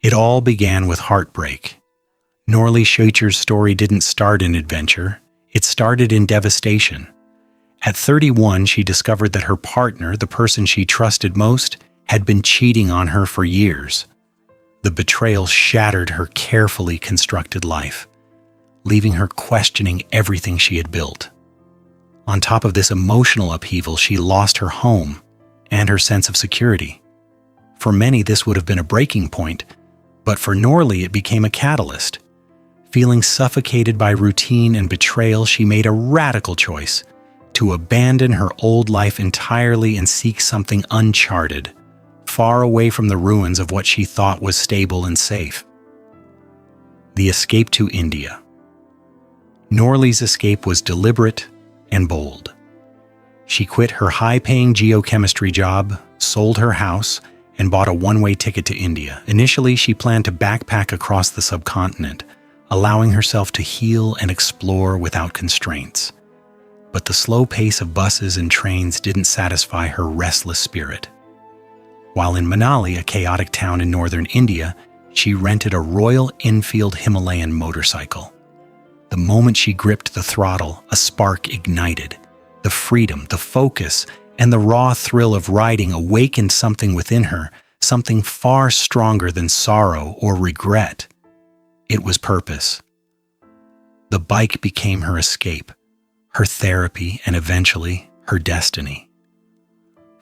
It all began with heartbreak. Noraly Schoenmaker's story didn't start in adventure, it started in devastation. At 31, she discovered that her partner, the person she trusted most, had been cheating on her for years. The betrayal shattered her carefully constructed life, leaving her questioning everything she had built. On top of this emotional upheaval, she lost her home and her sense of security. For many, this would have been a breaking point, but for Noraly, it became a catalyst. Feeling suffocated by routine and betrayal, she made a radical choice to abandon her old life entirely and seek something uncharted, far away from the ruins of what she thought was stable and safe. The escape to India. Noraly's escape was deliberate and bold. She quit her high-paying geochemistry job, sold her house, and bought a one-way ticket to India. Initially, she planned to backpack across the subcontinent, allowing herself to heal and explore without constraints. But the slow pace of buses and trains didn't satisfy her restless spirit. While in Manali, a chaotic town in northern India, she rented a Royal Enfield Himalayan motorcycle. The moment she gripped the throttle, a spark ignited. The freedom, the focus, and the raw thrill of riding awakened something within her, something far stronger than sorrow or regret. It was purpose. The bike became her escape, her therapy, and eventually her destiny.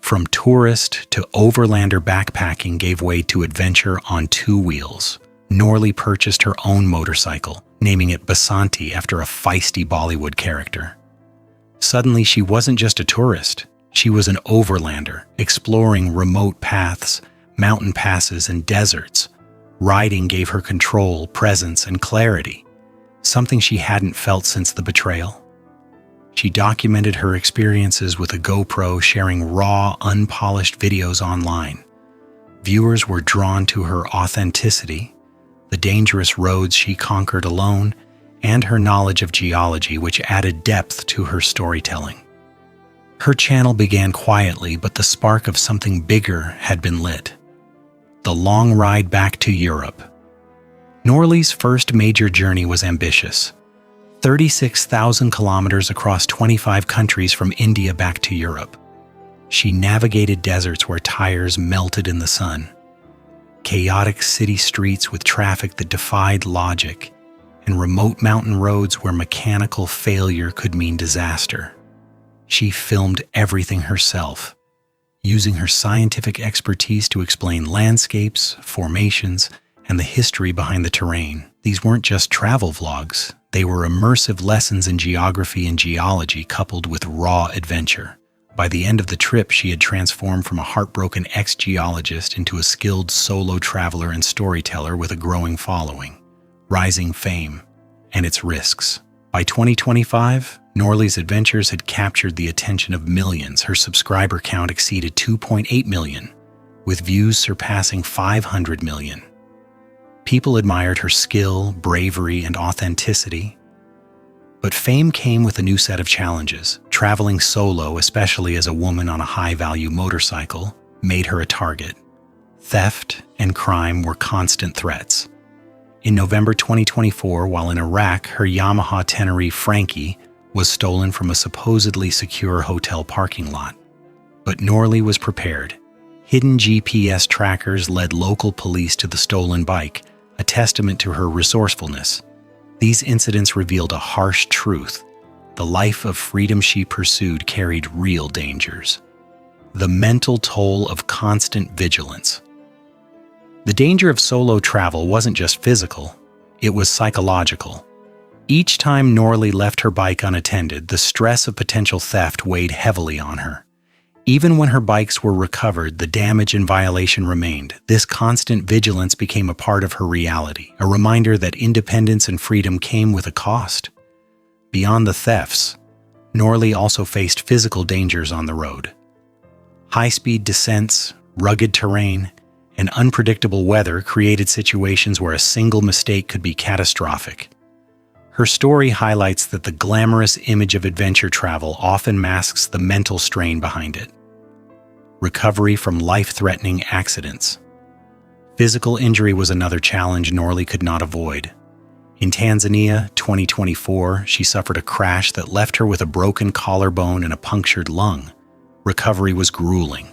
From tourist to overlander backpacking gave way to adventure on two wheels. Noraly purchased her own motorcycle, naming it Basanti after a feisty Bollywood character. Suddenly, she wasn't just a tourist. She was an overlander, exploring remote paths, mountain passes, and deserts. Riding gave her control, presence, and clarity, something she hadn't felt since the betrayal. She documented her experiences with a GoPro, sharing raw, unpolished videos online. Viewers were drawn to her authenticity, the dangerous roads she conquered alone, and her knowledge of geology, which added depth to her storytelling. Her channel began quietly, but the spark of something bigger had been lit. The long ride back to Europe. Noraly's first major journey was ambitious. 36,000 kilometers across 25 countries from India back to Europe. She navigated deserts where tires melted in the sun, chaotic city streets with traffic that defied logic, and remote mountain roads where mechanical failure could mean disaster. She filmed everything herself, using her scientific expertise to explain landscapes, formations, and the history behind the terrain. These weren't just travel vlogs, they were immersive lessons in geography and geology coupled with raw adventure. By the end of the trip, she had transformed from a heartbroken ex-geologist into a skilled solo traveler and storyteller with a growing following, rising fame, and its risks. By 2025, Noraly's adventures had captured the attention of millions. Her subscriber count exceeded 2.8 million, with views surpassing 500 million. People admired her skill, bravery, and authenticity. But fame came with a new set of challenges. Traveling solo, especially as a woman on a high-value motorcycle, made her a target. Theft and crime were constant threats. In November 2024, while in Iraq, her Yamaha Tenere Frankie was stolen from a supposedly secure hotel parking lot. But Noraly was prepared. Hidden GPS trackers led local police to the stolen bike, a testament to her resourcefulness. These incidents revealed a harsh truth. The life of freedom she pursued carried real dangers. The mental toll of constant vigilance. The danger of solo travel wasn't just physical, it was psychological. Each time Noraly left her bike unattended, the stress of potential theft weighed heavily on her. Even when her bikes were recovered, the damage and violation remained. This constant vigilance became a part of her reality, a reminder that independence and freedom came with a cost. Beyond the thefts, Noraly also faced physical dangers on the road. High-speed descents, rugged terrain, and unpredictable weather created situations where a single mistake could be catastrophic. Her story highlights that the glamorous image of adventure travel often masks the mental strain behind it. Recovery from life-threatening accidents. Physical injury was another challenge Noraly could not avoid. In Tanzania, 2024, she suffered a crash that left her with a broken collarbone and a punctured lung. Recovery was grueling,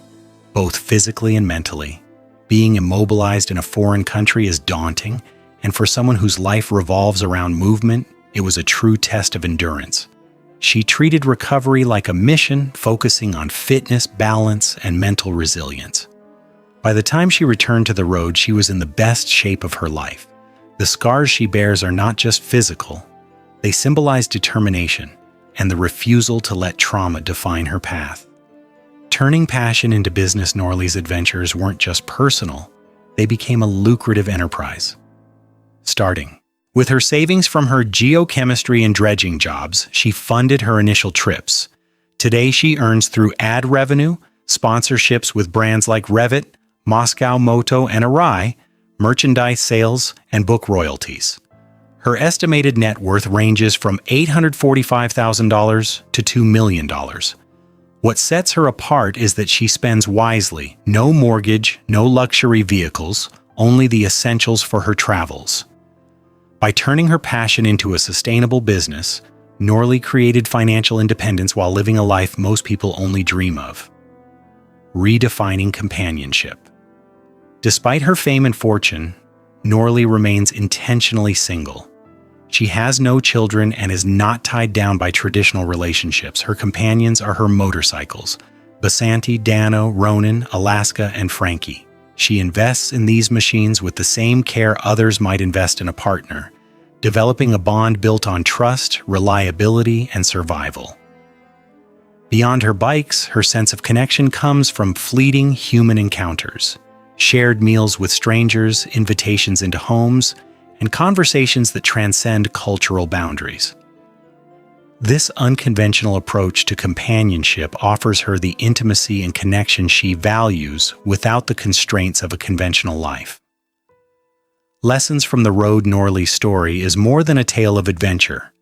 both physically and mentally. Being immobilized in a foreign country is daunting, and for someone whose life revolves around movement, it was a true test of endurance. She treated recovery like a mission, focusing on fitness, balance, and mental resilience. By the time she returned to the road, she was in the best shape of her life. The scars she bears are not just physical. They symbolize determination and the refusal to let trauma define her path. Turning passion into business, Noraly's adventures weren't just personal. They became a lucrative enterprise. Starting with her savings from her geochemistry and dredging jobs, she funded her initial trips. Today, she earns through ad revenue, sponsorships with brands like Revit, Moscow Moto, and Arai, merchandise sales, and book royalties. Her estimated net worth ranges from $845,000 to $2 million. What sets her apart is that she spends wisely. No mortgage, no luxury vehicles, only the essentials for her travels. By turning her passion into a sustainable business, Noraly created financial independence while living a life most people only dream of. Redefining companionship. Despite her fame and fortune, Noraly remains intentionally single. She has no children and is not tied down by traditional relationships. Her companions are her motorcycles: Basanti, Dano, Ronin, Alaska, and Frankie. She invests in these machines with the same care others might invest in a partner, developing a bond built on trust, reliability, and survival. Beyond her bikes, her sense of connection comes from fleeting human encounters. Shared meals with strangers, invitations into homes, and conversations that transcend cultural boundaries. This unconventional approach to companionship offers her the intimacy and connection she values without the constraints of a conventional life. Lessons from the Road. Noraly's story is more than a tale of adventure.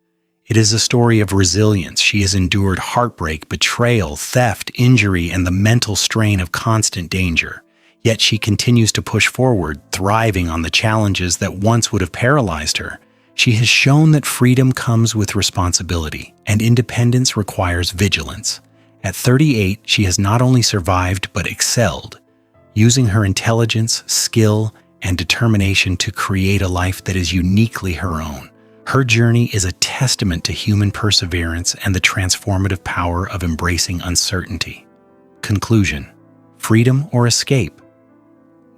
It is a story of resilience. She has endured heartbreak, betrayal, theft, injury, and the mental strain of constant danger. Yet she continues to push forward, thriving on the challenges that once would have paralyzed her. She has shown that freedom comes with responsibility, and independence requires vigilance. At 38, she has not only survived but excelled, using her intelligence, skill, and determination to create a life that is uniquely her own. Her journey is a testament to human perseverance and the transformative power of embracing uncertainty. Conclusion: freedom or escape?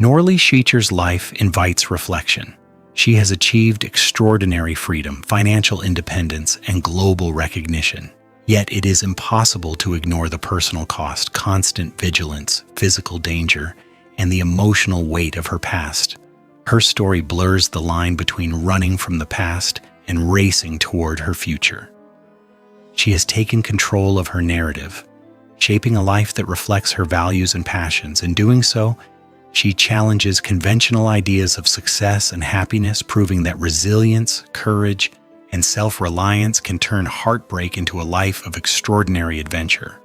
Noraly Schoenmaker's life invites reflection. She has achieved extraordinary freedom, financial independence, and global recognition. Yet it is impossible to ignore the personal cost, constant vigilance, physical danger, and the emotional weight of her past. Her story blurs the line between running from the past and racing toward her future. She has taken control of her narrative, shaping a life that reflects her values and passions. In doing so, she challenges conventional ideas of success and happiness, proving that resilience, courage, and self-reliance can turn heartbreak into a life of extraordinary adventure.